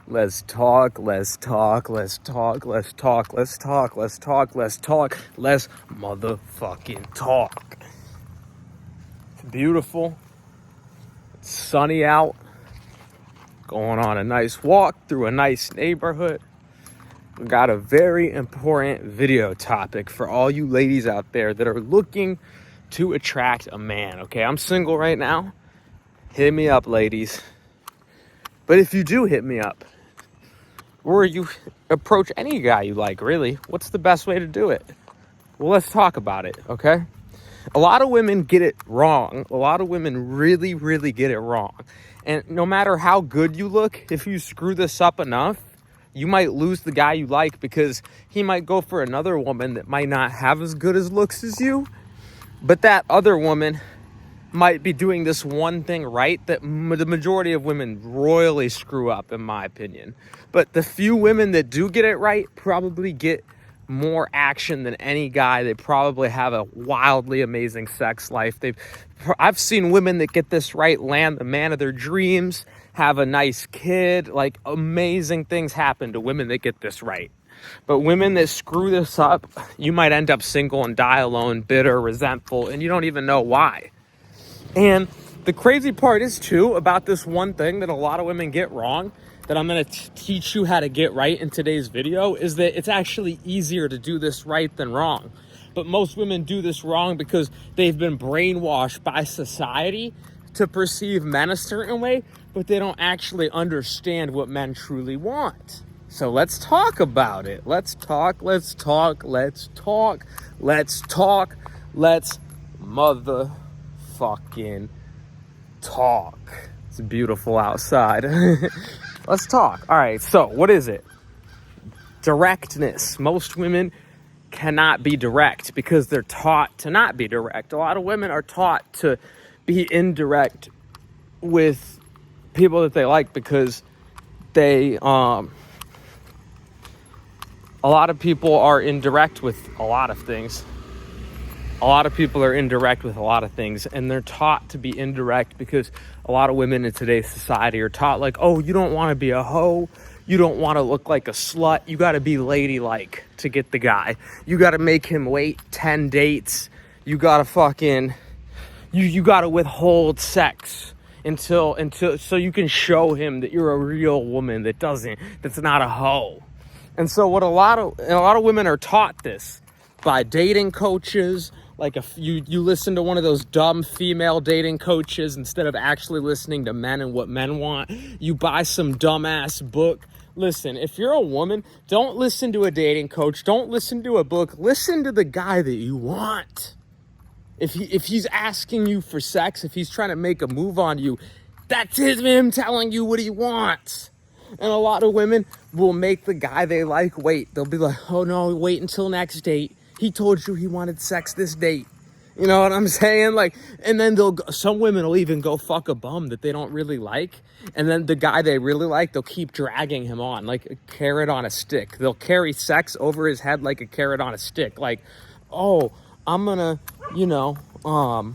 Let's talk, let's talk, let's talk, let's talk, let's talk, let's talk, let's talk, let's motherfucking talk. It's beautiful. It's sunny out. Going on a nice walk through a nice neighborhood. We got a very important video topic for all you ladies out there that are looking to attract a man. Okay, I'm single right now. Hit me up, ladies. But if you do hit me up, or you approach any guy you like, really, what's the best way to do it? Well, let's talk about it, okay? A lot of women get it wrong. A lot of women really, really get it wrong. And no matter how good you look, if you screw this up enough, you might lose the guy you like because he might go for another woman that might not have as good as looks as you. But that other woman might be doing this one thing right that the majority of women royally screw up, in my opinion. But the few women that do get it right probably get more action than any guy. They probably have a wildly amazing sex life. I've seen women that get this right land the man of their dreams, have a nice kid. Like, amazing things happen to women that get this right. But women that screw this up, you might end up single and die alone, bitter, resentful, and you don't even know why. And the crazy part is, too, about this one thing that a lot of women get wrong, that I'm going to teach you how to get right in today's video, is that it's actually easier to do this right than wrong. But most women do this wrong because they've been brainwashed by society to perceive men a certain way, but they don't actually understand what men truly want. So let's talk about it. Let's talk, let's talk, let's talk, let's talk, let's motherfucking talk. It's beautiful outside. Let's talk. All right, so what is it? Directness. Most women cannot be direct because they're taught to not be direct. A lot of women are taught to be indirect with people that they like because they a lot of people are indirect with a lot of things. A lot of people are indirect with a lot of things, and they're taught to be indirect because a lot of women in today's society are taught, like, oh, you don't want to be a hoe. You don't want to look like a slut. You got to be ladylike to get the guy. You got to make him wait 10 dates. You got to fucking, you got to withhold sex until so you can show him that you're a real woman that's not a hoe. And so what a lot of women are taught this by dating coaches. Like, if you listen to one of those dumb female dating coaches instead of actually listening to men and what men want. You buy some dumbass book. Listen, if you're a woman, don't listen to a dating coach. Don't listen to a book. Listen to the guy that you want. If he's asking you for sex, if he's trying to make a move on you, that's him telling you what he wants. And a lot of women will make the guy they like wait. They'll be like, oh no, wait until next date. He told you he wanted sex this date. You know what I'm saying? Like, and then some women will even go fuck a bum that they don't really like. And then the guy they really like, they'll keep dragging him on like a carrot on a stick. They'll carry sex over his head like a carrot on a stick. Like, oh, I'm gonna, I'll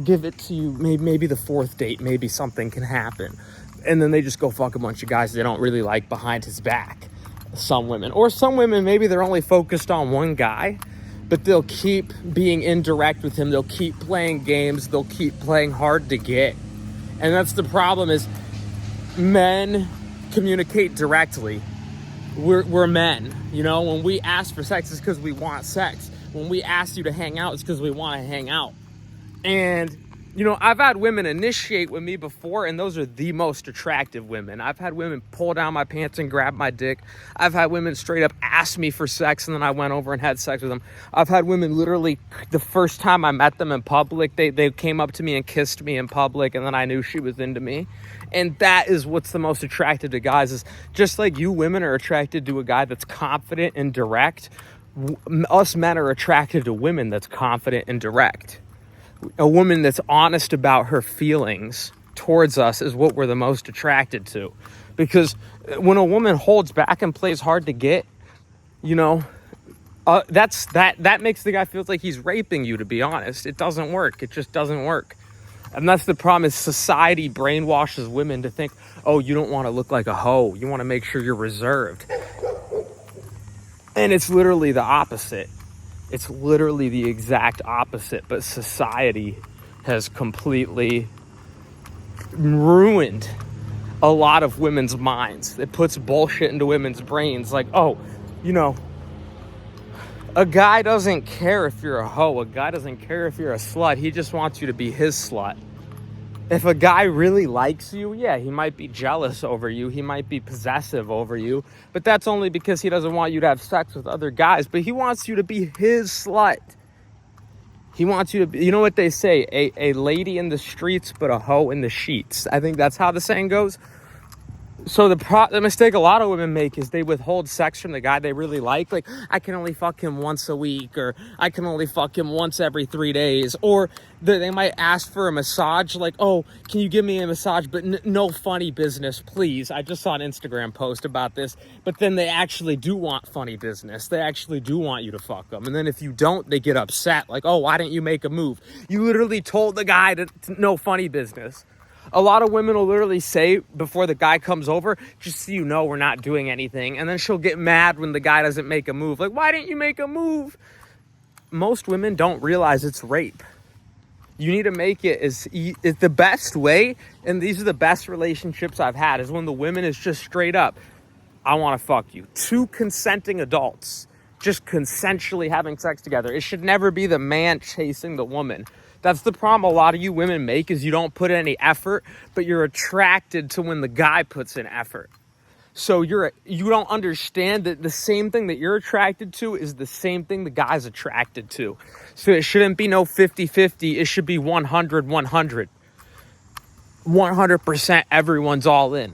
give it to you. Maybe the fourth date, maybe something can happen. And then they just go fuck a bunch of guys they don't really like behind his back. Some women, maybe they're only focused on one guy, but they'll keep being indirect with him. They'll keep playing games. They'll keep playing hard to get. And that's the problem, is men communicate directly. We're men, when we ask for sex, it's because we want sex. When we ask you to hang out, it's because we want to hang out. And I've had women initiate with me before, and those are the most attractive women. I've had women pull down my pants and grab my dick. I've had women straight up ask me for sex, and then I went over and had sex with them. I've had women literally, the first time I met them in public, they came up to me and kissed me in public, and then I knew she was into me. And that is what's the most attractive to guys, is just like you women are attracted to a guy that's confident and direct, us men are attracted to women that's confident and direct. A woman that's honest about her feelings towards us is what we're the most attracted to. Because when a woman holds back and plays hard to get, that makes the guy feel like he's raping you, to be honest. It doesn't work. It just doesn't work. And that's the problem, is society brainwashes women to think, oh, you don't want to look like a hoe. You want to make sure you're reserved. And it's literally the opposite. It's literally the exact opposite. But society has completely ruined a lot of women's minds. It puts bullshit into women's brains. Like, oh, you know, a guy doesn't care if you're a hoe. A guy doesn't care if you're a slut. He just wants you to be his slut. If a guy really likes you, yeah, he might be jealous over you. He might be possessive over you. But that's only because he doesn't want you to have sex with other guys. But he wants you to be his slut. He wants you to be, you know what they say, a lady in the streets, but a hoe in the sheets. I think that's how the saying goes. So the mistake a lot of women make is they withhold sex from the guy they really like. Like, I can only fuck him once a week, or I can only fuck him once every 3 days. Or they might ask for a massage, like, oh, can you give me a massage, but no funny business, please. I just saw an Instagram post about this. But then they actually do want funny business. They actually do want you to fuck them. And then if you don't, they get upset. Like, oh, why didn't you make a move? You literally told the guy to no funny business. A lot of women will literally say before the guy comes over, just so you know, we're not doing anything. And then she'll get mad when the guy doesn't make a move. Like, why didn't you make a move? Most women don't realize it's rape. You need to make it it's the best way. And these are the best relationships I've had, is when the women is just straight up, I want to fuck you. Two consenting adults just consensually having sex together. It should never be the man chasing the woman. That's the problem a lot of you women make, is you don't put in any effort, but you're attracted to when the guy puts in effort. So you don't understand that the same thing that you're attracted to is the same thing the guy's attracted to. So it shouldn't be no 50-50. It should be 100-100. 100% everyone's all in.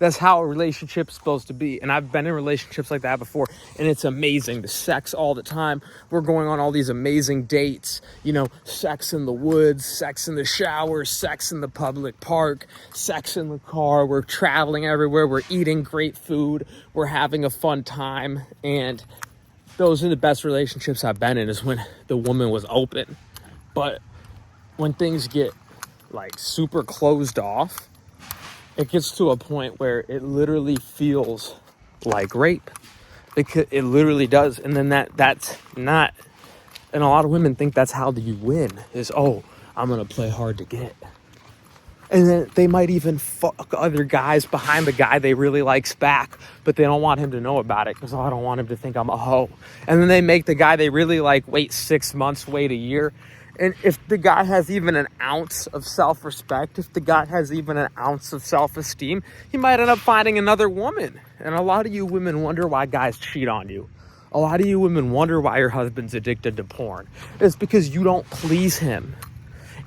That's how a relationship's supposed to be. And I've been in relationships like that before, and it's amazing. The sex all the time. We're going on all these amazing dates. You know, sex in the woods, sex in the shower, sex in the public park, sex in the car. We're traveling everywhere. We're eating great food. We're having a fun time. And those are the best relationships I've been in, is when the woman was open. But when things get like super closed off, it gets to a point where it literally feels like rape. It literally does. And then that's not, and a lot of women think that's how you win, is, oh, I'm going to play hard to get. And then they might even fuck other guys behind the guy they really likes back, but they don't want him to know about it, because, oh, I don't want him to think I'm a hoe. And then they make the guy they really like wait 6 months, wait a year. And if the guy has even an ounce of self-respect, if the guy has even an ounce of self-esteem, he might end up finding another woman. And a lot of you women wonder why guys cheat on you. A lot of you women wonder why your husband's addicted to porn. It's because you don't please him.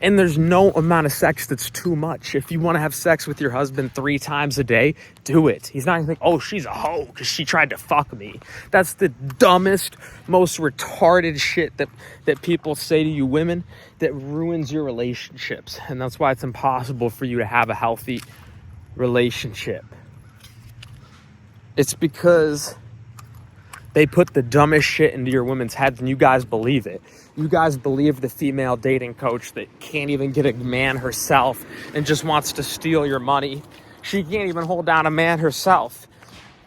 And there's no amount of sex that's too much. If you want to have sex with your husband 3 times a day, do it. He's not going to think, oh, she's a hoe because she tried to fuck me. That's the dumbest, most retarded shit that people say to you women, that ruins your relationships. And that's why it's impossible for you to have a healthy relationship. It's because they put the dumbest shit into your women's heads, and you guys believe it. You guys believe the female dating coach that can't even get a man herself and just wants to steal your money. She can't even hold down a man herself.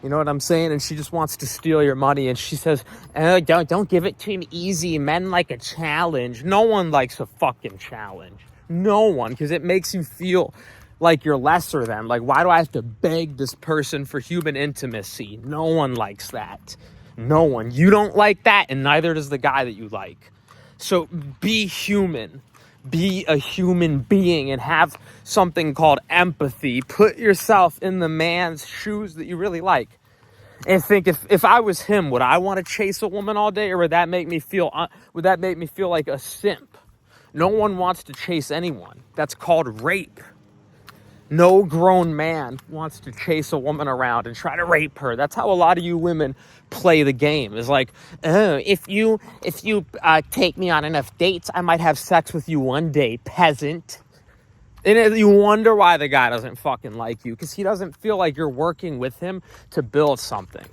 You know what I'm saying? And she just wants to steal your money. And she says, oh, don't give it to him easy. Men like a challenge. No one likes a fucking challenge. No one, because it makes you feel like you're lesser than. Like, why do I have to beg this person for human intimacy? No one likes that. No one. You don't like that, and neither does the guy that you like. So be human. Be a human being and have something called empathy. Put yourself in the man's shoes that you really like. And think, if I was him, would I want to chase a woman all day, or would that make me feel like a simp? No one wants to chase anyone. That's called rape. No grown man wants to chase a woman around and try to rape her. That's how a lot of you women play the game. Is like, oh, if you take me on enough dates, I might have sex with you one day, peasant. And you wonder why the guy doesn't fucking like you, because he doesn't feel like you're working with him to build something.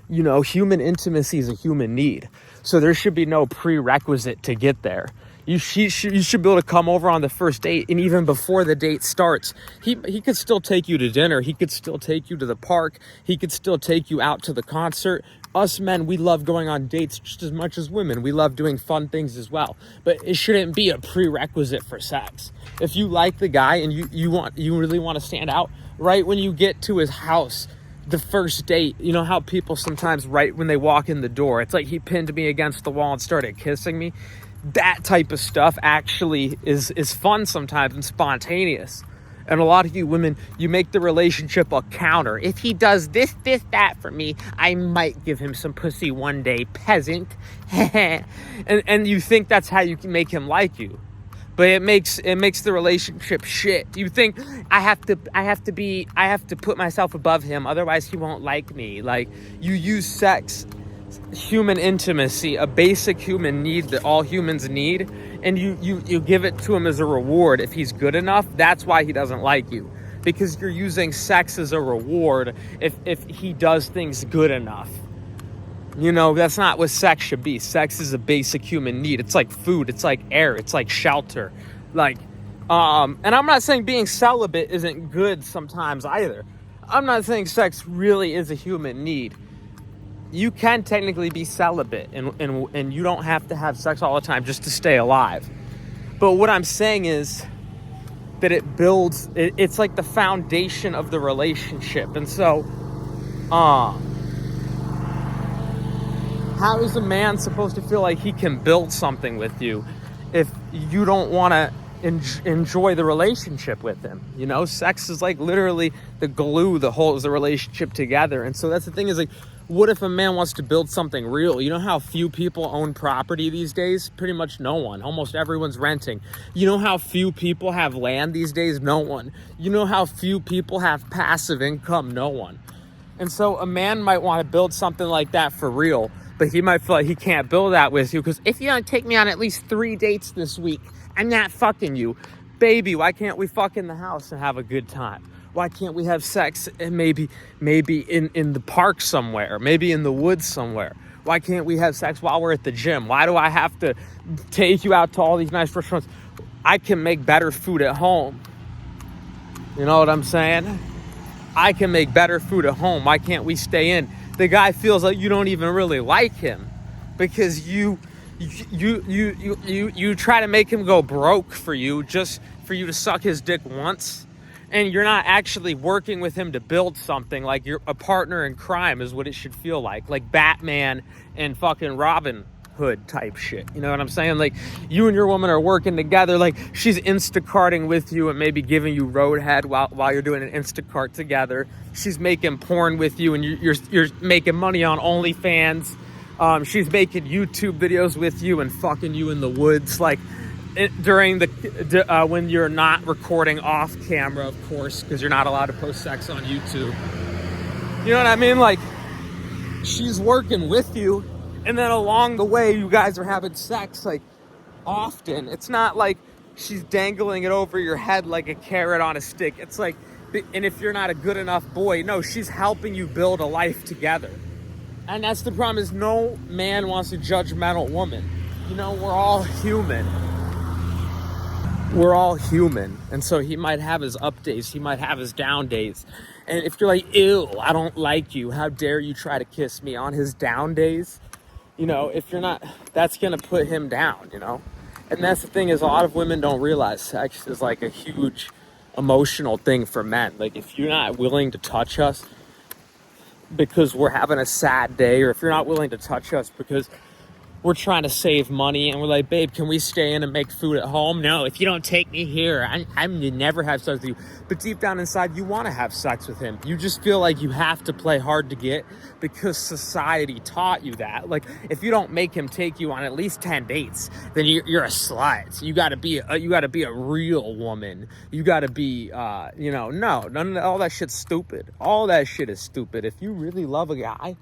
You know, human intimacy is a human need. So there should be no prerequisite to get there. You should be able to come over on the first date, and even before the date starts, he could still take you to dinner. He could still take you to the park. He could still take you out to the concert. Us men, we love going on dates just as much as women. We love doing fun things as well. But it shouldn't be a prerequisite for sex. If you like the guy and you really want to stand out, right when you get to his house, the first date, you know how people sometimes right when they walk in the door, it's like he pinned me against the wall and started kissing me. That type of stuff actually is fun sometimes and spontaneous. And a lot of you women, you make the relationship a counter. If he does this, that for me, I might give him some pussy one day, peasant. and you think that's how you can make him like you. But it makes the relationship shit. You think I have to put myself above him, otherwise he won't like me. Like, you use sex, human intimacy, a basic human need that all humans need, and you give it to him as a reward. If he's good enough, that's why he doesn't like you, because you're using sex as a reward if he does things good enough. You know, that's not what sex should be. Sex is a basic human need. It's like food, it's like air, it's like shelter. Like, and I'm not saying being celibate isn't good sometimes either. I'm not saying sex really is a human need. You can technically be celibate and you don't have to have sex all the time just to stay alive. But what I'm saying is that it builds, it's like the foundation of the relationship. And so, how is a man supposed to feel like he can build something with you if you don't want to enjoy the relationship with him? You know, sex is like literally the glue that holds the relationship together. And so that's the thing, is like, what if a man wants to build something real? You know how few people own property these days? Pretty much no one. Almost everyone's renting. You know how few people have land these days? No one. You know how few people have passive income? No one. And so a man might want to build something like that for real, but he might feel like he can't build that with you, because if you don't take me on at least 3 dates this week, I'm not fucking you. Baby, why can't we fuck in the house and have a good time? Why can't we have sex and maybe in the park somewhere, maybe in the woods somewhere? Why can't we have sex while we're at the gym? Why do I have to take you out to all these nice restaurants? I can make better food at home. You know what I'm saying? I can make better food at home. Why can't we stay in? The guy feels like you don't even really like him because you try to make him go broke for you, just for you to suck his dick once. And you're not actually working with him to build something. Like, you're a partner in crime is what it should feel like Batman and fucking Robin Hood type shit. You know what I'm saying? Like, you and your woman are working together. Like, she's Instacarting with you and maybe giving you roadhead while you're doing an Instacart together. She's making porn with you and you're making money on OnlyFans. She's making YouTube videos with you and fucking you in the woods. Like, during the when you're not recording off camera, of course, because you're not allowed to post sex on YouTube. You know what I mean? Like, she's working with you, and then along the way you guys are having sex, like, often. It's not like she's dangling it over your head like a carrot on a stick. It's like, and if you're not a good enough boy, no, she's helping you build a life together. And that's the problem, is no man wants a judgmental woman. You know, we're all human. We're all human. And so he might have his up days, he might have his down days. And if you're like, ew, I don't like you, how dare you try to kiss me on his down days? You know, if you're not, that's gonna put him down, you know? And that's the thing, is a lot of women don't realize sex is like a huge emotional thing for men. Like, if you're not willing to touch us because we're having a sad day, or if you're not willing to touch us because we're trying to save money and we're like, babe, can we stay in and make food at home? No, if you don't take me here, I'm gonna never have sex with you. But deep down inside, you want to have sex with him. You just feel like you have to play hard to get because society taught you that. Like, if you don't make him take you on at least 10 dates, then you're a slut. You gotta be a real woman. You gotta be, no, none of all that shit's stupid. All that shit is stupid. If you really love a guy,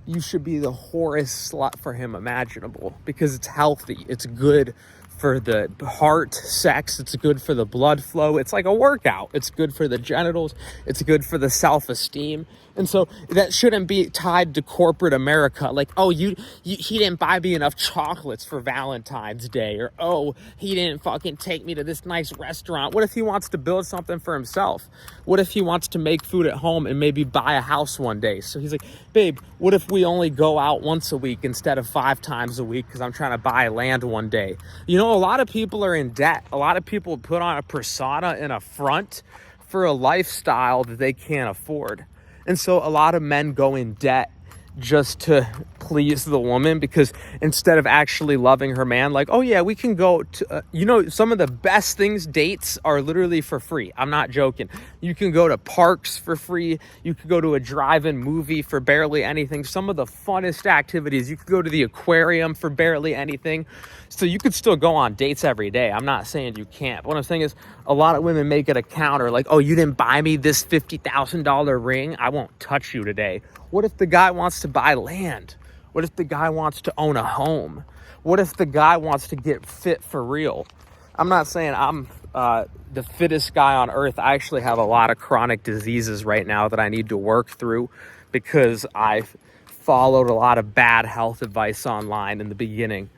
you should be the whorest slut for him imaginable, because it's healthy. It's good for the heart, sex. It's good for the blood flow. It's like a workout. It's good for the genitals. It's good for the self-esteem. And so that shouldn't be tied to corporate America. Like, oh, he didn't buy me enough chocolates for Valentine's Day. Or, oh, he didn't fucking take me to this nice restaurant. What if he wants to build something for himself? What if he wants to make food at home and maybe buy a house one day? So he's like, babe, what if we only go out once a week instead of 5 times a week because I'm trying to buy land one day? You know, a lot of people are in debt. A lot of people put on a persona and a front for a lifestyle that they can't afford. And so a lot of men go in debt just to please the woman, because instead of actually loving her man, like, oh yeah, we can go to, some of the best things, dates are literally for free. I'm not joking. You can go to parks for free. You could go to a drive-in movie for barely anything. Some of the funnest activities, you could go to the aquarium for barely anything. So you could still go on dates every day. I'm not saying you can't. But what I'm saying is a lot of women make it a counter, like, oh, you didn't buy me this $50,000 ring, I won't touch you today. What if the guy wants to buy land? What if the guy wants to own a home? What if the guy wants to get fit for real? I'm not saying I'm the fittest guy on earth. I actually have a lot of chronic diseases right now that I need to work through because I followed a lot of bad health advice online in the beginning.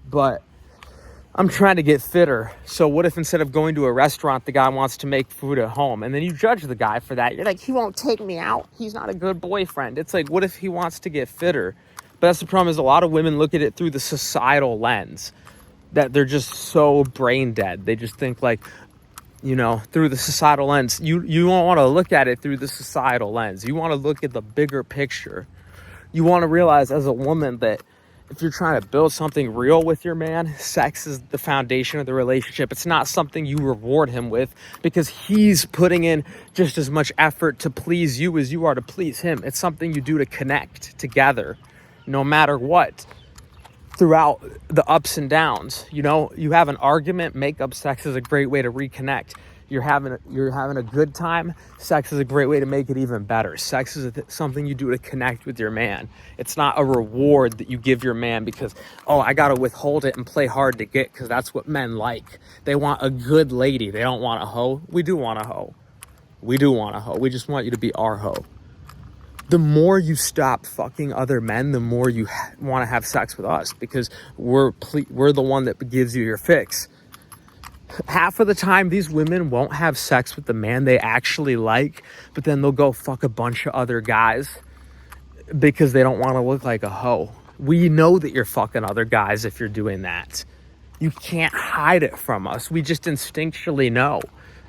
But I'm trying to get fitter. So what if instead of going to a restaurant, the guy wants to make food at home? And then you judge the guy for that. You're like, he won't take me out. He's not a good boyfriend. It's like, what if he wants to get fitter? But that's the problem, is a lot of women look at it through the societal lens, that they're just so brain dead. They just think like, through the societal lens. You don't want to look at it through the societal lens. You want to look at the bigger picture. You want to realize as a woman that if you're trying to build something real with your man, sex is the foundation of the relationship. It's not something you reward him with because he's putting in just as much effort to please you as you are to please him. It's something you do to connect together, no matter what, throughout the ups and downs. You have an argument, makeup sex is a great way to reconnect. You're having a good time, sex is a great way to make it even better. Sex is something you do to connect with your man. It's not a reward that you give your man because, oh, I gotta withhold it and play hard to get, because that's what men like. They want a good lady. They don't want a hoe. We do want a hoe. We just want you to be our hoe. The more you stop fucking other men, the more you want to have sex with us, because we're the one that gives you your fix. Half of the time, these women won't have sex with the man they actually like, but then they'll go fuck a bunch of other guys because they don't want to look like a hoe. We know that you're fucking other guys if you're doing that. You can't hide it from us. We just instinctually know.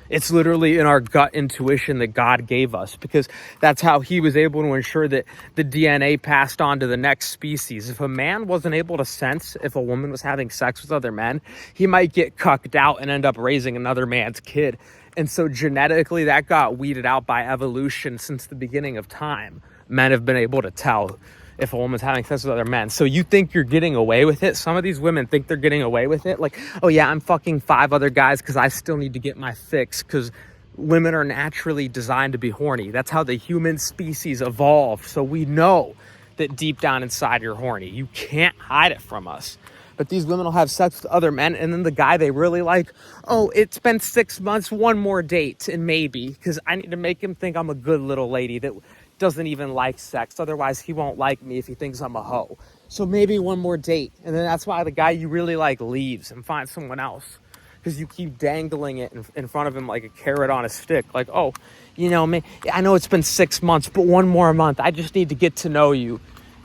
It's literally in our gut intuition that God gave us, because that's how he was able to ensure that the DNA passed on to the next species. If a man wasn't able to sense if a woman was having sex with other men, he might get cucked out and end up raising another man's kid. And so genetically, that got weeded out by evolution since the beginning of time. Men have been able to tell if a woman's having sex with other men. So you think you're getting away with it? Some of these women think they're getting away with it. Like, oh yeah, I'm fucking 5 other guys because I still need to get my fix, because women are naturally designed to be horny. That's how the human species evolved. So we know that deep down inside you're horny. You can't hide it from us. But these women will have sex with other men, and then the guy they really like, oh, it's been 6 months, one more date, and maybe, because I need to make him think I'm a good little lady that doesn't even like sex. Otherwise, he won't like me if he thinks I'm a hoe. So maybe one more date. And then that's why the guy you really like leaves and finds someone else, because you keep dangling it in front of him like a carrot on a stick. Like, oh, I know it's been 6 months, but one more month. I just need to get to know you.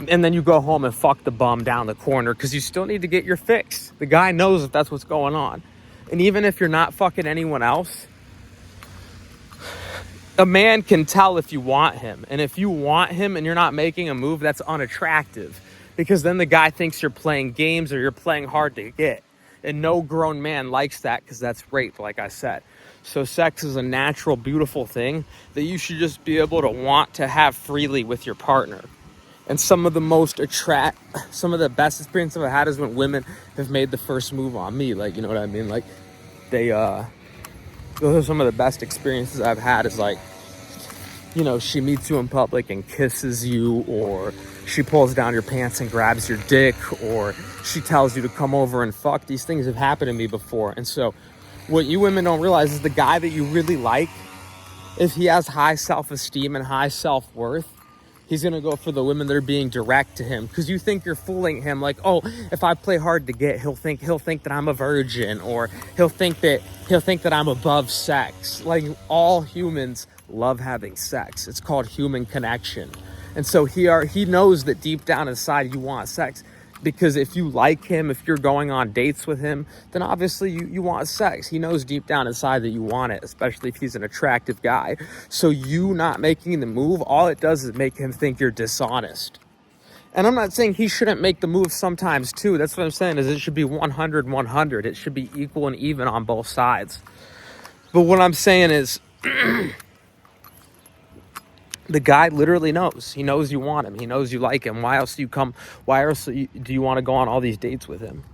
And then you go home and fuck the bum down the corner because you still need to get your fix. The guy knows if that's what's going on. And even if you're not fucking anyone else, a man can tell if you want him. And if you want him and you're not making a move, that's unattractive, because then the guy thinks you're playing games or you're playing hard to get. And no grown man likes that, because that's rape, like I said. So sex is a natural, beautiful thing that you should just be able to want to have freely with your partner. And some of the best experience I've had is when women have made the first move on me. Like, you know what I mean? Like, those are some of the best experiences I've had, is like, she meets you in public and kisses you, or she pulls down your pants and grabs your dick, or she tells you to come over and fuck. These things have happened to me before. And so what you women don't realize is the guy that you really like, if he has high self-esteem and high self-worth, He's going to go for the women that are being direct to him, because you think you're fooling him. Like, oh, if I play hard to get, he'll think that I'm a virgin, or he'll think that I'm above sex. Like, all humans love having sex. It's called human connection. And so he knows that deep down inside you want sex, because if you like him, if you're going on dates with him, then obviously you want sex. He knows deep down inside that you want it, especially if he's an attractive guy. So you not making the move, all it does is make him think you're dishonest. And I'm not saying he shouldn't make the move sometimes too. That's what I'm saying, is it should be 100-100. It should be equal and even on both sides. But what I'm saying is, the guy literally knows. He knows you want him. He knows you like him. Why else do you want to go on all these dates with him?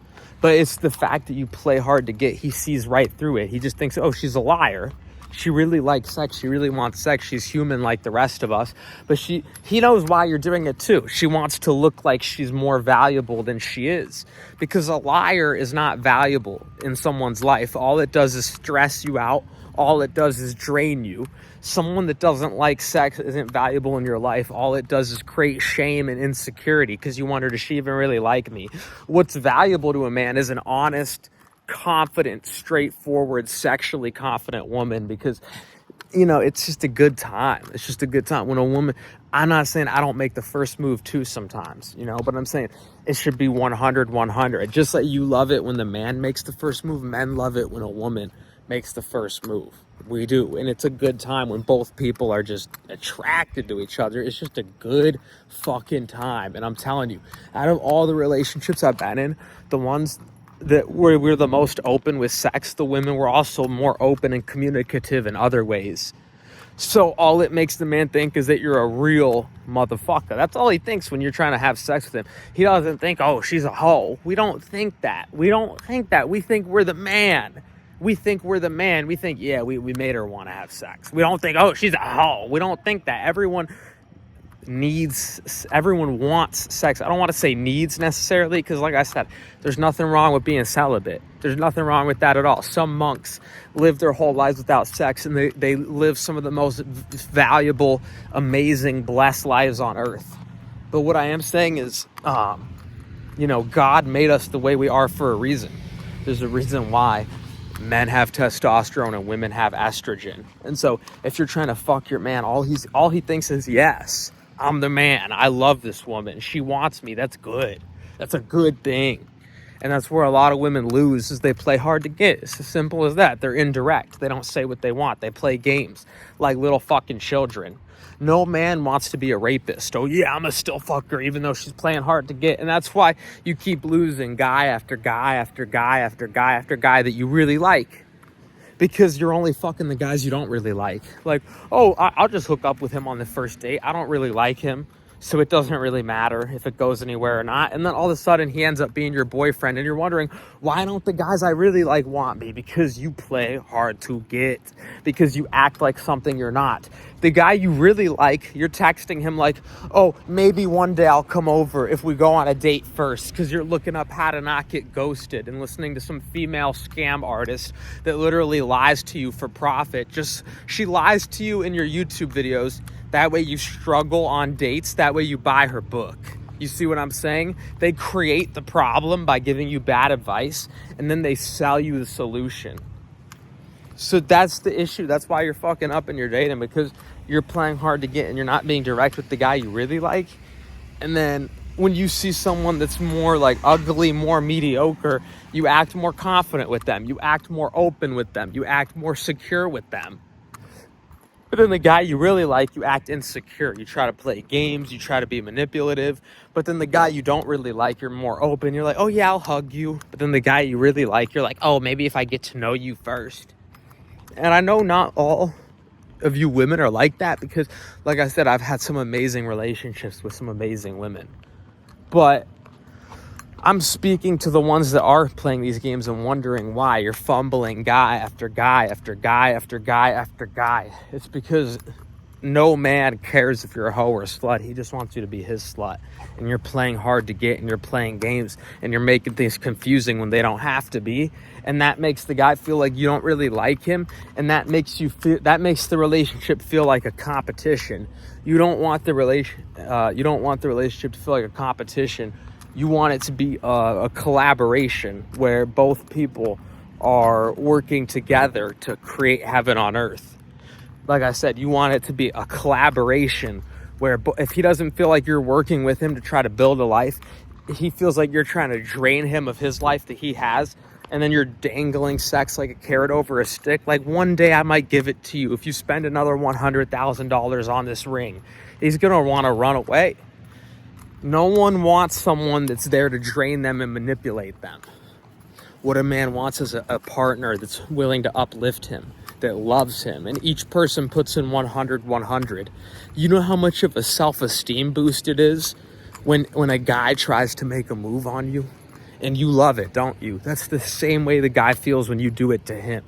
But it's the fact that you play hard to get. He sees right through it. He just thinks, oh, she's a liar. She really likes sex. She really wants sex. She's human like the rest of us. But he knows why you're doing it too. She wants to look like she's more valuable than she is. Because a liar is not valuable in someone's life. All it does is stress you out. All it does is drain you. Someone that doesn't like sex isn't valuable in your life. All it does is create shame and insecurity, because you wonder, does she even really like me? What's valuable to a man is an honest, confident, straightforward, sexually confident woman, because, you know, it's just a good time. It's just a good time. When a woman, I'm not saying I don't make the first move too sometimes, you know, but I'm saying it should be 100-100. Just like you love it when the man makes the first move, men love it when a woman makes the first move. We do. And it's a good time when both people are just attracted to each other. It's just a good fucking time. And I'm telling you, out of all the relationships I've been in, the ones that we're the most open with sex, the women were also more open and communicative in other ways. So all it makes the man think is that you're a real motherfucker. That's all he thinks when you're trying to have sex with him. He doesn't think, oh, she's a hoe. We don't think that. We think we're the man. We think we're the man. We think, yeah, we made her want to have sex. We don't think, oh, she's a hoe. We don't think that. Everyone wants sex. I don't want to say needs necessarily, because like I said, there's nothing wrong with being celibate. There's nothing wrong with that at all. Some monks live their whole lives without sex, and they live some of the most valuable, amazing, blessed lives on earth. But what I am saying is, God made us the way we are for a reason. There's a reason why men have testosterone and women have estrogen. And so if you're trying to fuck your man, all he thinks is, yes, I'm the man. I love this woman. She wants me. That's good. That's a good thing. And that's where a lot of women lose, is they play hard to get. It's as simple as that. They're indirect. They don't say what they want. They play games like little fucking children. No man wants to be a rapist. Oh yeah, I'm a still fucker, even though she's playing hard to get. And that's why you keep losing guy after guy after guy after guy after guy that you really like. Because you're only fucking the guys you don't really like. Like, oh, I'll just hook up with him on the first date. I don't really like him, so it doesn't really matter if it goes anywhere or not. And then all of a sudden he ends up being your boyfriend, and you're wondering, why don't the guys I really like want me? Because you play hard to get. Because you act like something you're not. The guy you really like, you're texting him like, oh, maybe one day I'll come over if we go on a date first, because you're looking up how to not get ghosted and listening to some female scam artist that literally lies to you for profit. She lies to you in your YouTube videos. That way you struggle on dates. That way you buy her book. You see what I'm saying? They create the problem by giving you bad advice, and then they sell you the solution. So that's the issue. That's why you're fucking up and you're dating, because you're playing hard to get and you're not being direct with the guy you really like. And then when you see someone that's more like ugly, more mediocre, you act more confident with them. You act more open with them. You act more secure with them. But then the guy you really like, you act insecure. You try to play games. You try to be manipulative. But then the guy you don't really like, you're more open. You're like, oh yeah, I'll hug you. But then the guy you really like, you're like, oh, maybe if I get to know you first. And I know not all of you women are like that, because like I said, I've had some amazing relationships with some amazing women. But I'm speaking to the ones that are playing these games and wondering why you're fumbling guy after guy after guy after guy after guy. It's because no man cares if you're a hoe or a slut. He just wants you to be his slut. And you're playing hard to get, and you're playing games, and you're making things confusing when they don't have to be. And that makes the guy feel like you don't really like him, and that makes the relationship feel like a competition. You don't want the relationship to feel like a competition. You want it to be a collaboration where both people are working together to create heaven on earth. Like I said, you want it to be a collaboration where if he doesn't feel like you're working with him to try to build a life, he feels like you're trying to drain him of his life that he has, and then you're dangling sex like a carrot over a stick. Like, one day I might give it to you. If you spend another $100,000 on this ring, he's gonna want to run away. No one wants someone that's there to drain them and manipulate them. What a man wants is a partner that's willing to uplift him, that loves him, and each person puts in 100. You know how much of a self-esteem boost it is when a guy tries to make a move on you, and you love it, don't you? That's the same way the guy feels when you do it to him.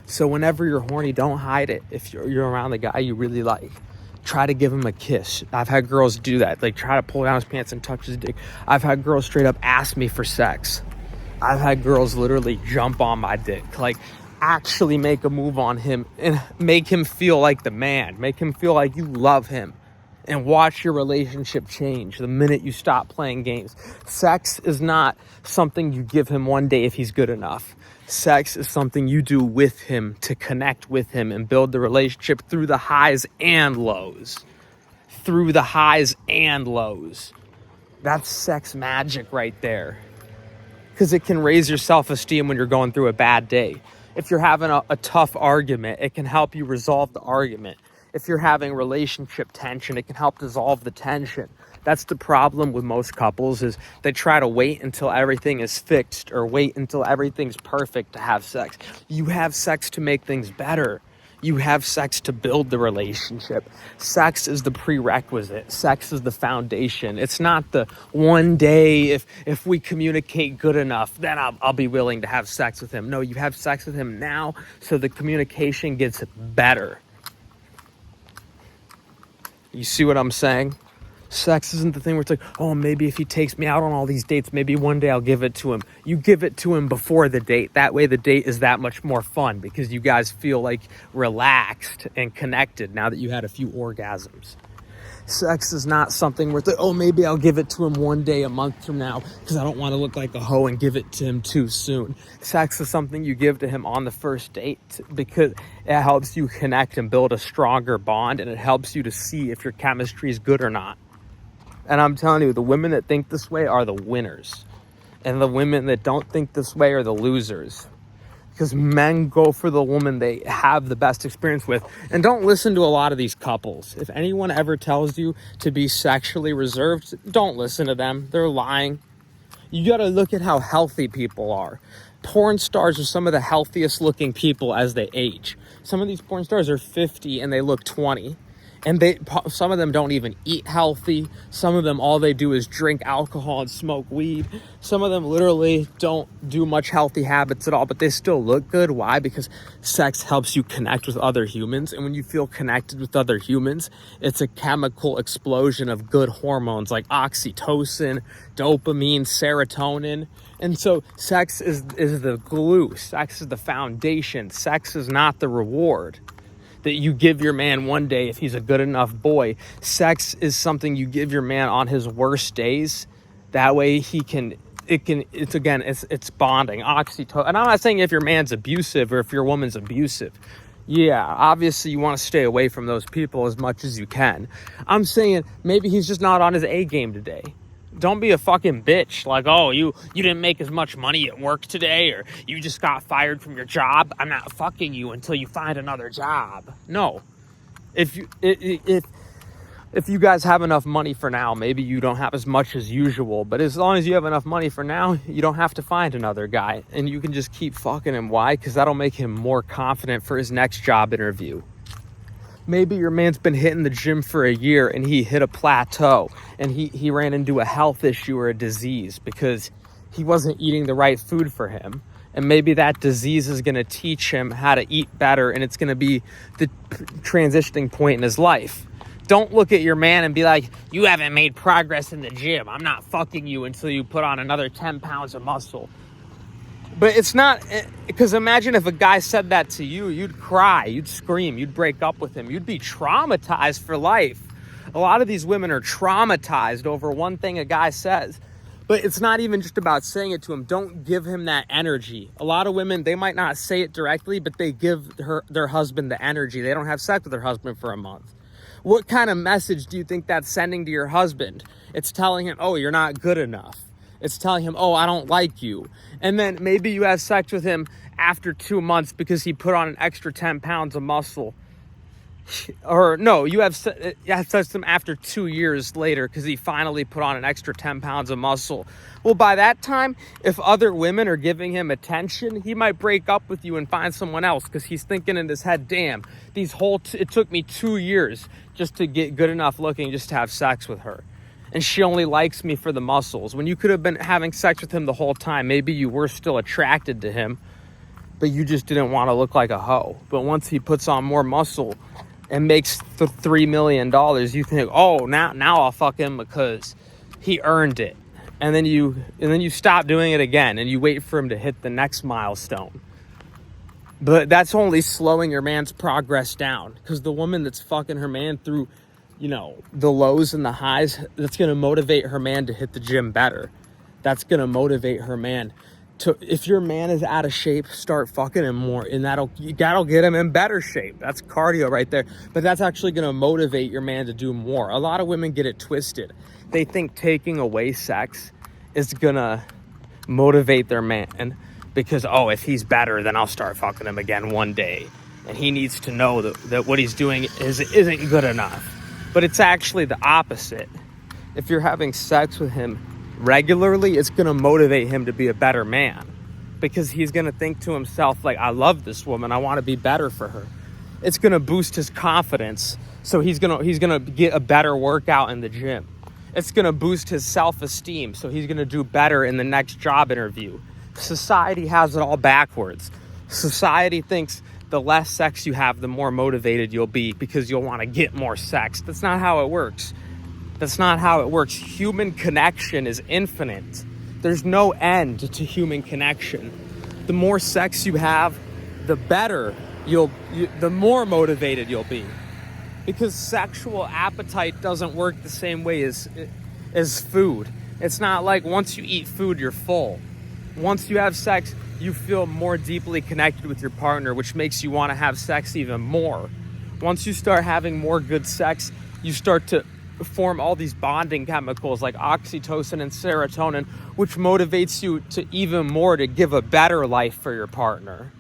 So whenever you're horny, don't hide it. If you're around the guy you really like, try to give him a kiss. I've had girls do that. Like, try to pull down his pants and touch his dick. I've had girls straight up ask me for sex. I've had girls literally jump on my dick. Like, actually make a move on him and make him feel like the man. Make him feel like you love him. And watch your relationship change the minute you stop playing games. Sex is not something you give him one day if he's good enough. Sex is something you do with him to connect with him and build the relationship through the highs and lows. Through the highs and lows. That's sex magic right there. Because it can raise your self-esteem when you're going through a bad day. If you're having a tough argument, it can help you resolve the argument. If you're having relationship tension, it can help dissolve the tension. That's the problem with most couples, is they try to wait until everything is fixed or wait until everything's perfect to have sex. You have sex to make things better. You have sex to build the relationship. Sex is the prerequisite. Sex is the foundation. It's not the one day, if we communicate good enough, then I'll be willing to have sex with him. No, you have sex with him now so the communication gets better. You see what I'm saying? Sex isn't the thing where it's like, oh, maybe if he takes me out on all these dates, maybe one day I'll give it to him. You give it to him before the date. That way the date is that much more fun because you guys feel like relaxed and connected now that you had a few orgasms. Sex is not something where it's like, oh, maybe I'll give it to him one day a month from now because I don't want to look like a hoe and give it to him too soon. Sex is something you give to him on the first date because it helps you connect and build a stronger bond, and it helps you to see if your chemistry is good or not. And I'm telling you, the women that think this way are the winners. And the women that don't think this way are the losers. Because men go for the woman they have the best experience with. And don't listen to a lot of these couples. If anyone ever tells you to be sexually reserved, don't listen to them. They're lying. You got to look at how healthy people are. Porn stars are some of the healthiest looking people as they age. Some of these porn stars are 50 and they look 20. And some of them don't even eat healthy. Some of them, all they do is drink alcohol and smoke weed. Some of them literally don't do much healthy habits at all, but they still look good. Why? Because sex helps you connect with other humans. And when you feel connected with other humans, it's a chemical explosion of good hormones like oxytocin, dopamine, serotonin. And so sex is the glue. Sex is the foundation. Sex is not the reward that you give your man one day if he's a good enough boy. Sex is something you give your man on his worst days. That way it's bonding, oxytocin. And I'm not saying if your man's abusive or if your woman's abusive. Yeah, obviously you want to stay away from those people as much as you can. I'm saying maybe he's just not on his A game today. Don't be a fucking bitch like, oh, you didn't make as much money at work today, or you just got fired from your job. I'm not fucking you until you find another job. No. If you guys have enough money for now, maybe you don't have as much as usual, but as long as you have enough money for now, you don't have to find another guy, and you can just keep fucking him. Why? Because that'll make him more confident for his next job interview. Maybe your man's been hitting the gym for a year and he hit a plateau and he ran into a health issue or a disease because he wasn't eating the right food for him. And maybe that disease is going to teach him how to eat better, and it's going to be the transitioning point in his life. Don't look at your man and be like, you haven't made progress in the gym. I'm not fucking you until you put on another 10 pounds of muscle. But it's not, because imagine if a guy said that to you, you'd cry, you'd scream, you'd break up with him. You'd be traumatized for life. A lot of these women are traumatized over one thing a guy says. But it's not even just about saying it to him. Don't give him that energy. A lot of women, they might not say it directly, but they give their husband the energy. They don't have sex with their husband for a month. What kind of message do you think that's sending to your husband? It's telling him, oh, you're not good enough. It's telling him, oh, I don't like you. And then maybe you have sex with him after 2 months because he put on an extra 10 pounds of muscle. Or no, you have sex with him after 2 years later because he finally put on an extra 10 pounds of muscle. Well, by that time, if other women are giving him attention, he might break up with you and find someone else because he's thinking in his head, damn, it took me 2 years just to get good enough looking just to have sex with her. And she only likes me for the muscles. When you could have been having sex with him the whole time, maybe you were still attracted to him, but you just didn't want to look like a hoe. But once he puts on more muscle and makes $3 million, you think, oh, now I'll fuck him because he earned it. And then you stop doing it again and you wait for him to hit the next milestone. But that's only slowing your man's progress down, because the woman that's fucking her man through, the lows and the highs, that's going to motivate her man to hit the gym better. That's going to motivate her man to, if your man is out of shape, start fucking him more, and that'll get him in better shape. That's cardio right there. But that's actually going to motivate your man to do more. A lot of women get it twisted. They think taking away sex is going to motivate their man because, oh, if he's better, then I'll start fucking him again one day. And he needs to know that what he's doing isn't good enough. But it's actually the opposite. If you're having sex with him regularly, it's going to motivate him to be a better man, because he's going to think to himself, like, I love this woman, I want to be better for her. It's going to boost his confidence, so he's going to get a better workout in the gym. It's going to boost his self-esteem, so he's going to do better in the next job interview. Society has it all backwards. Society thinks the less sex you have, the more motivated you'll be because you'll want to get more sex. That's not how it works. That's not how it works. Human connection is infinite. There's no end to human connection. The more sex you have, the better the more motivated you'll be. Because sexual appetite doesn't work the same way as food. It's not like once you eat food, you're full. Once you have sex, you feel more deeply connected with your partner, which makes you want to have sex even more. Once you start having more good sex, you start to form all these bonding chemicals like oxytocin and serotonin, which motivates you to even more to give a better life for your partner.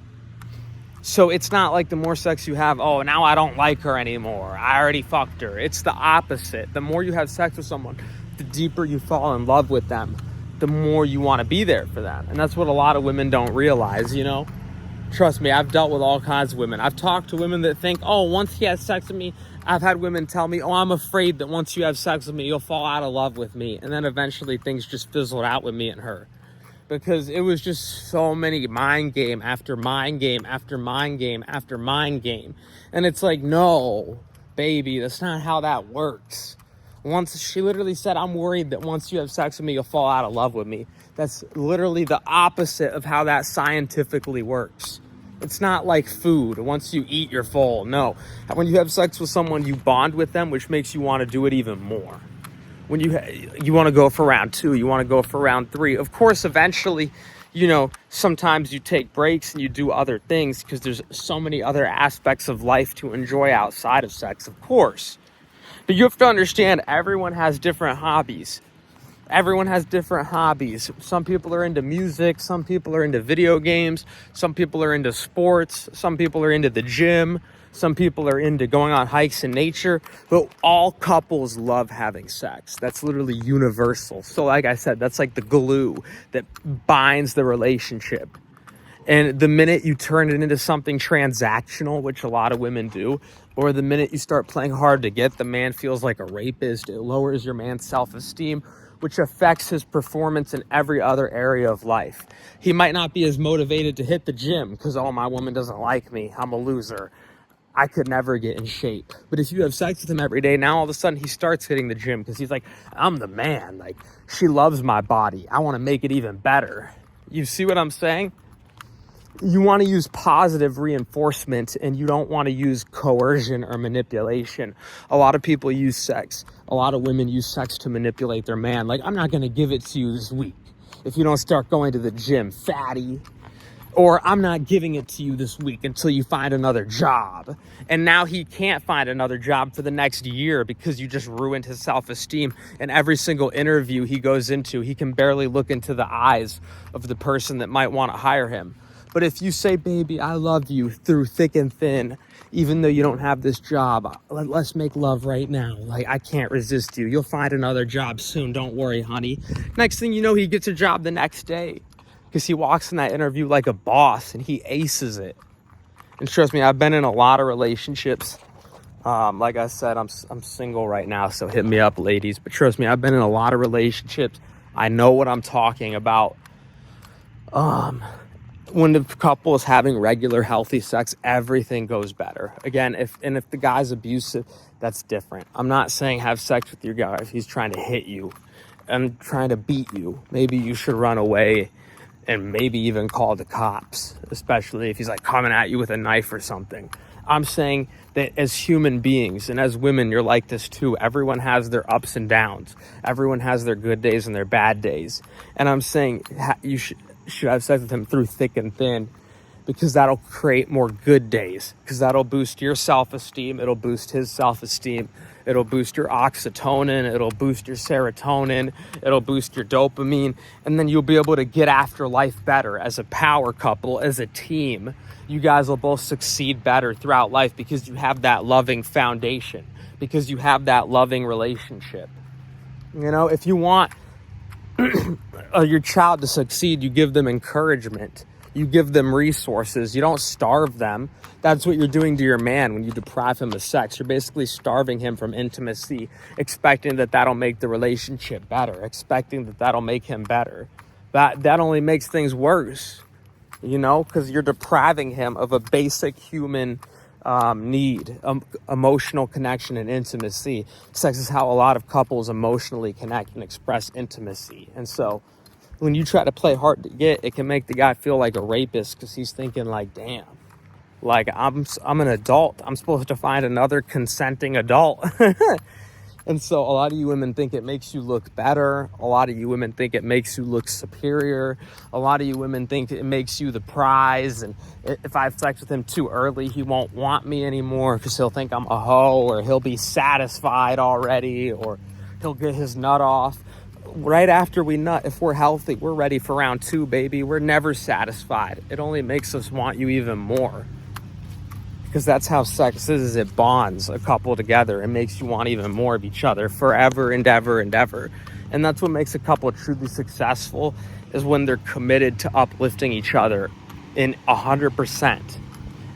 So it's not like the more sex you have, oh, now I don't like her anymore, I already fucked her. It's the opposite. The more you have sex with someone, the deeper you fall in love with them, the more you want to be there for them. And that's what a lot of women don't realize, Trust me, I've dealt with all kinds of women. I've talked to women that think, oh, once he has sex with me, I've had women tell me, oh, I'm afraid that once you have sex with me, you'll fall out of love with me. And then eventually things just fizzled out with me and her. Because it was just so many mind game after mind game after mind game after mind game. And it's like, no, baby, that's not how that works. Once she literally said, I'm worried that once you have sex with me, you'll fall out of love with me. That's literally the opposite of how that scientifically works. It's not like food. Once you eat, you're full. No. When you have sex with someone, you bond with them, which makes you want to do it even more. When you want to go for round 2, you want to go for round 3. Of course, eventually, sometimes you take breaks and you do other things because there's so many other aspects of life to enjoy outside of sex, of course. But you have to understand, everyone has different hobbies. Everyone has different hobbies. Some people are into music. Some people are into video games. Some people are into sports. Some people are into the gym. Some people are into going on hikes in nature. But all couples love having sex. That's literally universal. So like I said, that's like the glue that binds the relationship. And the minute you turn it into something transactional, which a lot of women do, or the minute you start playing hard to get, the man feels like a rapist, it lowers your man's self-esteem, which affects his performance in every other area of life. He might not be as motivated to hit the gym because, oh, my woman doesn't like me, I'm a loser, I could never get in shape. But if you have sex with him every day, now all of a sudden he starts hitting the gym because he's like, I'm the man. Like, she loves my body. I want to make it even better. You see what I'm saying? You want to use positive reinforcement, and you don't want to use coercion or manipulation. A lot of people use sex. A lot of women use sex to manipulate their man. Like, I'm not going to give it to you this week if you don't start going to the gym, fatty. Or I'm not giving it to you this week until you find another job. And now he can't find another job for the next year because you just ruined his self-esteem. And every single interview he goes into, he can barely look into the eyes of the person that might want to hire him. But if you say, baby, I love you through thick and thin, even though you don't have this job, let's make love right now. Like, I can't resist you. You'll find another job soon. Don't worry, honey. Next thing you know, he gets a job the next day because he walks in that interview like a boss and he aces it. And trust me, I've been in a lot of relationships. Like I said, I'm single right now, so hit me up, ladies. But trust me, I've been in a lot of relationships. I know what I'm talking about. When the couple is having regular healthy sex, everything goes better. Again, if the guy's abusive, that's different. I'm not saying have sex with your guy if he's trying to hit you and trying to beat you. Maybe you should run away and maybe even call the cops, especially if he's like coming at you with a knife or something. I'm saying that as human beings, and as women, you're like this too. Everyone has their ups and downs. Everyone has their good days and their bad days. And I'm saying you should have sex with him through thick and thin, because that'll create more good days, because that'll boost your self-esteem. It'll boost his self-esteem. It'll boost your oxytocin. It'll boost your serotonin. It'll boost your dopamine. And then you'll be able to get after life better as a power couple, as a team. You guys will both succeed better throughout life because you have that loving foundation, because you have that loving relationship. You know, if you want your child to succeed, you give them encouragement. You give them resources. You don't starve them. That's what you're doing to your man when you deprive him of sex. You're basically starving him from intimacy, expecting that that'll make the relationship better, expecting that that'll make him better. That only makes things worse, you know, because you're depriving him of a basic human need, emotional connection and intimacy. Sex is how a lot of couples emotionally connect and express intimacy. And so when you try to play hard to get, it can make the guy feel like a rapist because he's thinking like, damn, like I'm an adult. I'm supposed to find another consenting adult. And so a lot of you women think it makes you look better. A lot of you women think it makes you look superior. A lot of you women think it makes you the prize. And if I have sex with him too early, he won't want me anymore because he'll think I'm a hoe, or he'll be satisfied already, or he'll get his nut off. Right after we nut, if we're healthy, we're ready for round 2, baby. We're never satisfied. It only makes us want you even more. Because that's how sex is. It bonds a couple together. It makes you want even more of each other forever and ever and ever. And that's what makes a couple truly successful, is when they're committed to uplifting each other in 100%.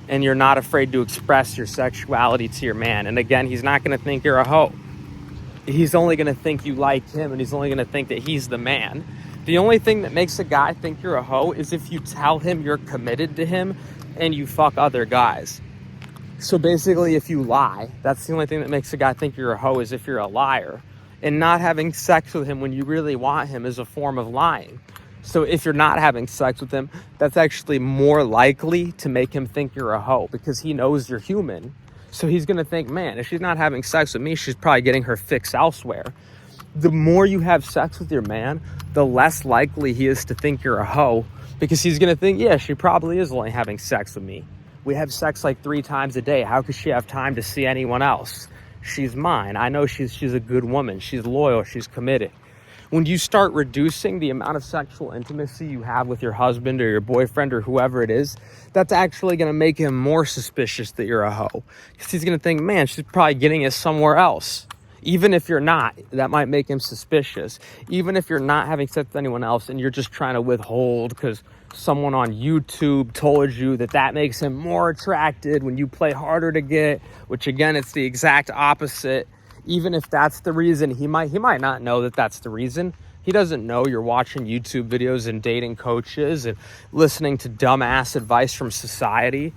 And you're not afraid to express your sexuality to your man. And again, he's not going to think you're a hoe. He's only going to think you like him, and he's only going to think that he's the man. The only thing that makes a guy think you're a hoe is if you tell him you're committed to him and you fuck other guys. So basically, if you lie, that's the only thing that makes a guy think you're a hoe, is if you're a liar. And not having sex with him when you really want him is a form of lying. So if you're not having sex with him, that's actually more likely to make him think you're a hoe, because he knows you're human. So he's going to think, man, if she's not having sex with me, she's probably getting her fix elsewhere. The more you have sex with your man, the less likely he is to think you're a hoe, because he's going to think, yeah, she probably is only having sex with me. We have sex like 3 times a day. How could she have time to see anyone else? She's mine. I know she's a good woman. She's loyal. She's committed. When you start reducing the amount of sexual intimacy you have with your husband or your boyfriend or whoever it is, that's actually going to make him more suspicious that you're a hoe. Because he's going to think, man, she's probably getting it somewhere else. Even if you're not, that might make him suspicious. Even if you're not having sex with anyone else and you're just trying to withhold because someone on YouTube told you that makes him more attracted when you play harder to get, which again, it's the exact opposite. Even if that's the reason, he might not know that that's the reason. He doesn't know you're watching YouTube videos and dating coaches and listening to dumbass advice from society.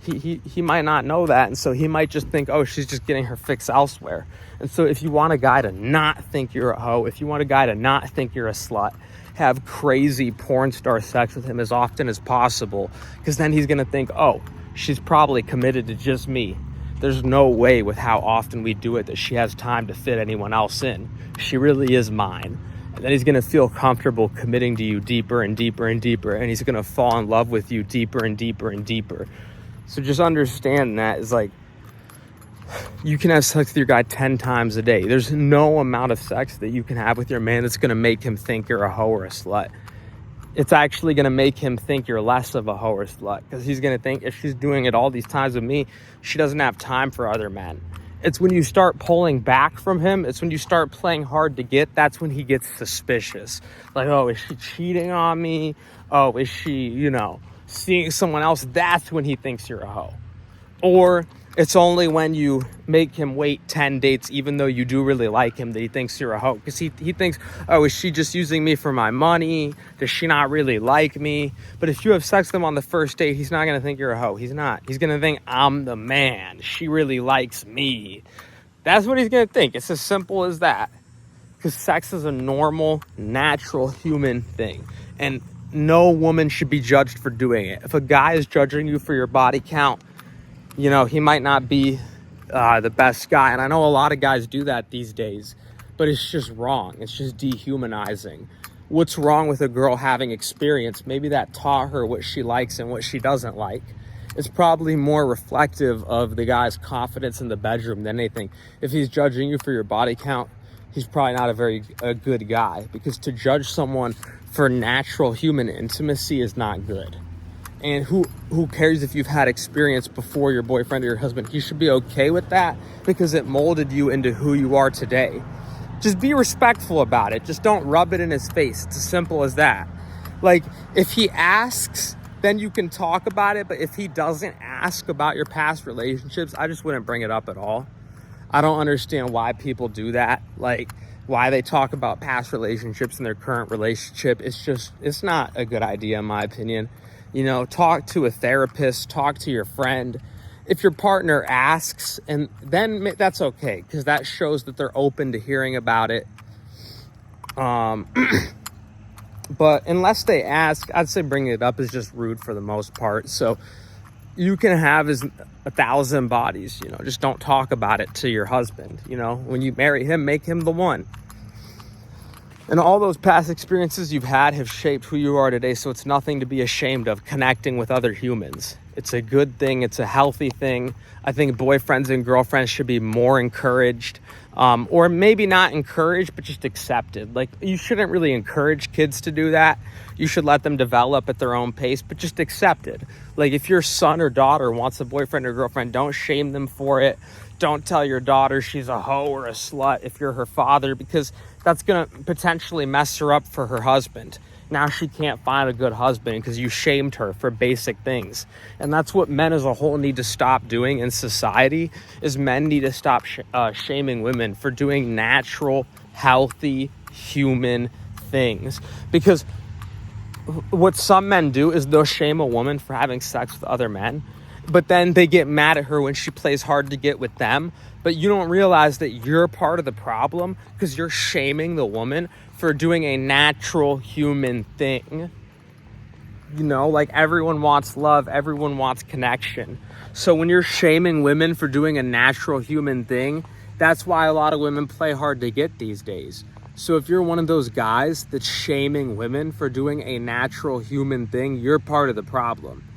He might not know that, and so he might just think, oh, she's just getting her fix elsewhere. And so if you want a guy to not think you're a hoe, if you want a guy to not think you're a slut, have crazy porn star sex with him as often as possible, because then he's gonna think, oh, she's probably committed to just me. There's no way with how often we do it that she has time to fit anyone else in. She really is mine. And then he's going to feel comfortable committing to you deeper and deeper and deeper. And he's going to fall in love with you deeper and deeper and deeper. So just understand that is like, you can have sex with your guy 10 times a day. There's no amount of sex that you can have with your man that's going to make him think you're a hoe or a slut. It's actually going to make him think you're less of a hoe or slut, because he's going to think, if she's doing it all these times with me, she doesn't have time for other men. It's when you start pulling back from him, it's when you start playing hard to get, that's when he gets suspicious. Like, oh, is she cheating on me? Oh, is she, seeing someone else? That's when he thinks you're a hoe. Or it's only when you make him wait 10 dates, even though you do really like him, that he thinks you're a hoe. Because he thinks, oh, is she just using me for my money? Does she not really like me? But if you have sex with him on the first date, he's not going to think you're a hoe. He's not. He's going to think, I'm the man. She really likes me. That's what he's going to think. It's as simple as that. Because sex is a normal, natural human thing. And no woman should be judged for doing it. If a guy is judging you for your body count, he might not be the best guy. And I know a lot of guys do that these days, but it's just wrong. It's just dehumanizing. What's wrong with a girl having experience? Maybe that taught her what she likes and what she doesn't like. It's probably more reflective of the guy's confidence in the bedroom than anything. If he's judging you for your body count, he's probably not a good guy, because to judge someone for natural human intimacy is not good. And who cares if you've had experience before your boyfriend or your husband? He should be okay with that, because it molded you into who you are today. Just be respectful about it. Just don't rub it in his face. It's as simple as that. Like, if he asks, then you can talk about it. But if he doesn't ask about your past relationships, I just wouldn't bring it up at all. I don't understand why people do that. Like, why they talk about past relationships in their current relationship. It's not a good idea, in my opinion. Talk to a therapist, talk to your friend. If your partner asks, and then that's okay, because that shows that they're open to hearing about it. But unless they ask, I'd say bringing it up is just rude for the most part. So you can have 1,000 bodies, just don't talk about it to your husband. When you marry him, make him the one. And all those past experiences you've had have shaped who you are today, so it's nothing to be ashamed of, connecting with other humans. It's a good thing. It's a healthy thing. I think boyfriends and girlfriends should be more encouraged, or maybe not encouraged, but just accepted. Like, you shouldn't really encourage kids to do that. You should let them develop at their own pace, but just accepted. Like, if your son or daughter wants a boyfriend or girlfriend, don't shame them for it. Don't tell your daughter she's a hoe or a slut if you're her father, because that's going to potentially mess her up for her husband. Now she can't find a good husband because you shamed her for basic things. And that's what men as a whole need to stop doing in society, is men need to stop shaming women for doing natural, healthy, human things. Because what some men do is they'll shame a woman for having sex with other men, but then they get mad at her when she plays hard to get with them. But you don't realize that you're part of the problem, because you're shaming the woman for doing a natural human thing. Like, everyone wants love, everyone wants connection. So when you're shaming women for doing a natural human thing, that's why a lot of women play hard to get these days. So if you're one of those guys that's shaming women for doing a natural human thing, you're part of the problem,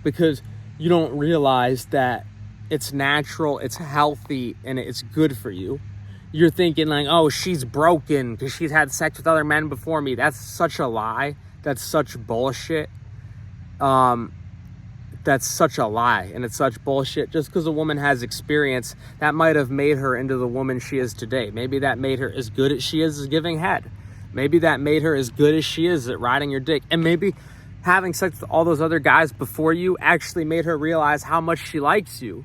because you don't realize that it's natural, it's healthy, and it's good for you. You're thinking like, oh, she's broken because she's had sex with other men before me. That's such a lie. That's such bullshit. That's such a lie, and it's such bullshit. Just because a woman has experience, that might have made her into the woman she is today. Maybe that made her as good as she is at giving head. Maybe that made her as good as she is at riding your dick. And maybe having sex with all those other guys before you actually made her realize how much she likes you.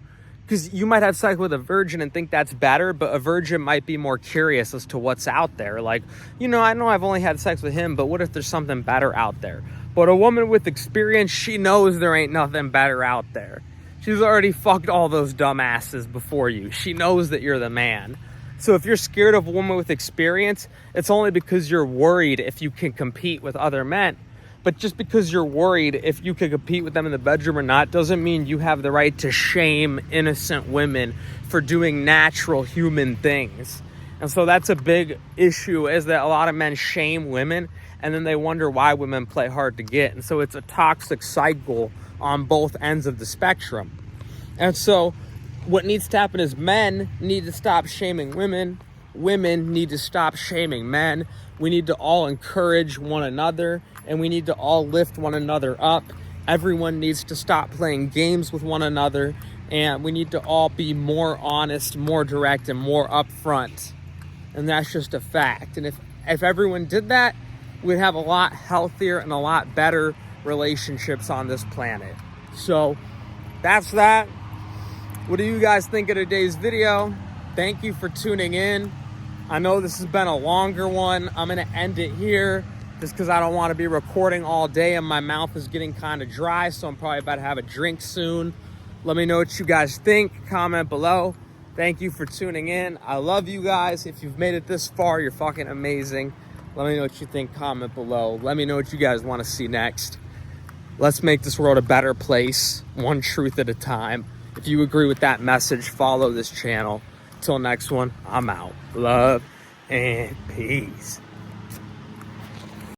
Because you might have sex with a virgin and think that's better, but a virgin might be more curious as to what's out there. Like, you know, I know I've only had sex with him, but what if there's something better out there? But a woman with experience, she knows there ain't nothing better out there. She's already fucked all those dumbasses before you. She knows that you're the man. So if you're scared of a woman with experience, it's only because you're worried if you can compete with other men. But just because you're worried if you can compete with them in the bedroom or not doesn't mean you have the right to shame innocent women for doing natural human things. And so that's a big issue, is that a lot of men shame women and then they wonder why women play hard to get. And so it's a toxic cycle on both ends of the spectrum. And so what needs to happen is men need to stop shaming women. Women need to stop shaming men. We need to all encourage one another, and we need to all lift one another up. Everyone needs to stop playing games with one another, and we need to all be more honest, more direct, and more upfront. And that's just a fact. And if everyone did that, we'd have a lot healthier and a lot better relationships on this planet. So that's that. What do you guys think of today's video? Thank you for tuning in. I know this has been a longer one. I'm gonna end it here just because I don't want to be recording all day and my mouth is getting kind of dry, so I'm probably about to have a drink soon. Let me know what you guys think. Comment below. Thank you for tuning in. I love you guys. If you've made it this far, you're fucking amazing. Let me know what you think. Comment below. Let me know what you guys want to see next. Let's make this world a better place, one truth at a time. If you agree with that message, follow this channel. Till next one, I'm out. Love and peace.